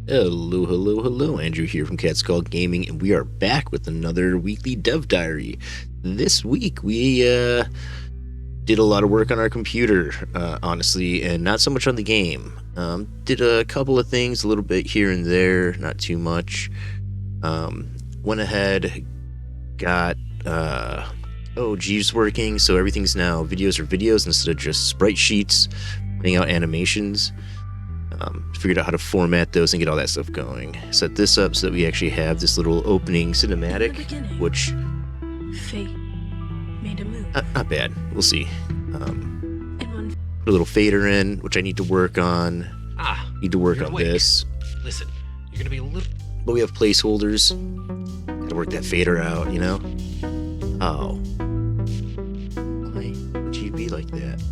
Hello, hello, hello. Andrew here from catskullGameing, and we are back with another weekly dev diary. This week, we did a lot of work on our computer, honestly, and not so much on the game. Did a couple of things, a little bit here and there, not too much. Went ahead, got OGs working, so everything's now videos are videos instead of just sprite sheets, putting out animations. Figured out how to format those and get all that stuff going. Set this up so that we actually have this little opening cinematic, which fate made a move. Not bad. We'll see. Put a little fader in, which I need to work on. Need to work on awake. this. Listen, you're gonna be a little. But we have placeholders. Gotta work that fader out, you know? Oh. Why would you be like that?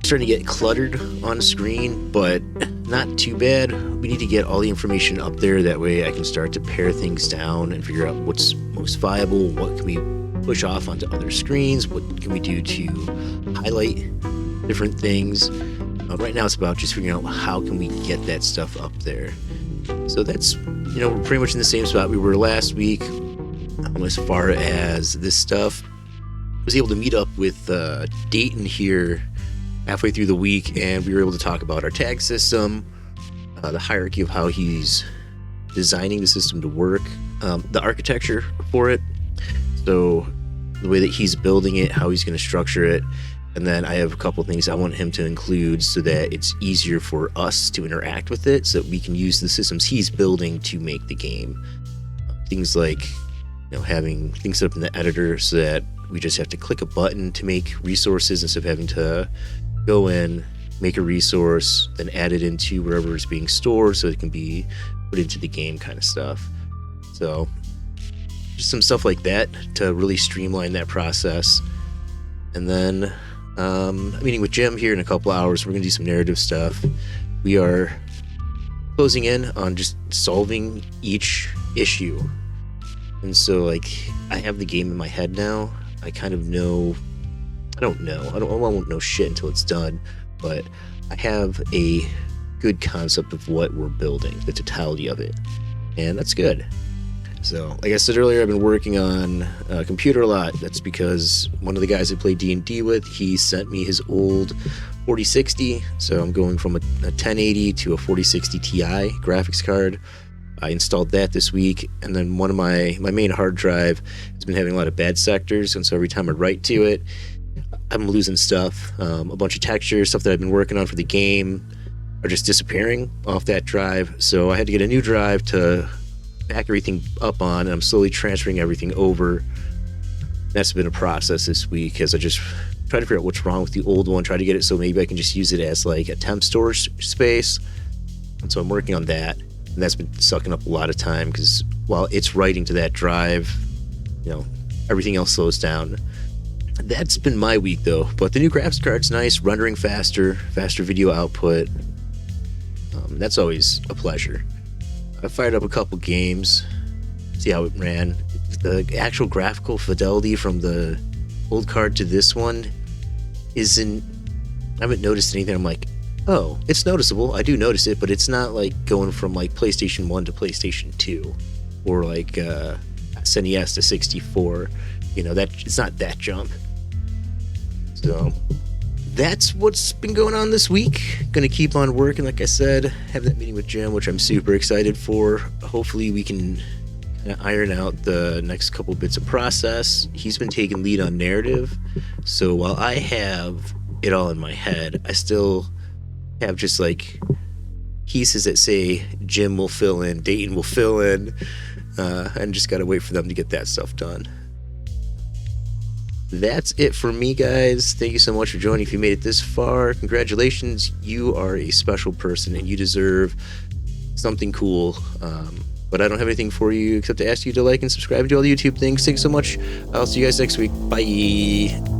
Starting to get cluttered on screen, but not too bad. We need to get all the information up there, that way I can start to pare things down and figure out what's most viable, what can we push off onto other screens, what can we do to highlight different things. Right now it's about just figuring out how can we get that stuff up there. So that's, we're pretty much in the same spot we were last week. As far as this stuff, I was able to meet up with Dayton here halfway through the week, and we were able to talk about our tag system, the hierarchy of how he's designing the system to work, the architecture for it, so the way that he's building it, how he's going to structure it, and then I have a couple things I want him to include so that it's easier for us to interact with it, so that we can use the systems he's building to make the game. Things like having things set up in the editor so that we just have to click a button to make resources instead of having to go in, make a resource, then add it into wherever it's being stored so it can be put into the game kind of stuff. So just some stuff like that to really streamline that process. And then I'm meeting with Jim here in a couple hours. We're going to do some narrative stuff. We are closing in on just solving each issue. And so I have the game in my head now. I kind of know, I won't know shit until it's done, but I have a good concept of what we're building, the totality of it, and that's good. So, like I said earlier, I've been working on a computer a lot. That's because one of the guys I play D&D with, he sent me his old 4060, so I'm going from a 1080 to a 4060 Ti graphics card. I installed that this week, and then one of my main hard drive has been having a lot of bad sectors, and so every time I write to it, I'm losing stuff. A bunch of textures, stuff that I've been working on for the game are just disappearing off that drive, so I had to get a new drive to back everything up on, and I'm slowly transferring everything over. That's been a process this week, as I just try to figure out what's wrong with the old one, try to get it so maybe I can just use it as a temp storage space, and so I'm working on that. And that's been sucking up a lot of time because while it's writing to that drive, everything else slows down. That's been my week though. But the new graphics card's nice, rendering faster video output. That's always a pleasure. I fired up a couple games, see how it ran. The actual graphical fidelity from the old card to this one I haven't noticed anything. I'm like, oh, it's noticeable. I do notice it, but it's not going from PlayStation 1 to PlayStation 2 or SNES to 64. It's not that jump. So that's what's been going on this week. Gonna keep on working, like I said, have that meeting with Jim, which I'm super excited for. Hopefully we can kind of iron out the next couple bits of process. He's been taking lead on narrative, so while I have it all in my head, I still have just pieces that say Jim will fill in, Dayton will fill in, and just gotta wait for them to get that stuff done. That's it for me, guys. Thank you so much for joining. If you made it this far, congratulations. You are a special person and you deserve something cool. But I don't have anything for you except to ask you to like and subscribe and do all the YouTube things. Thanks so much. I'll see you guys next week. Bye.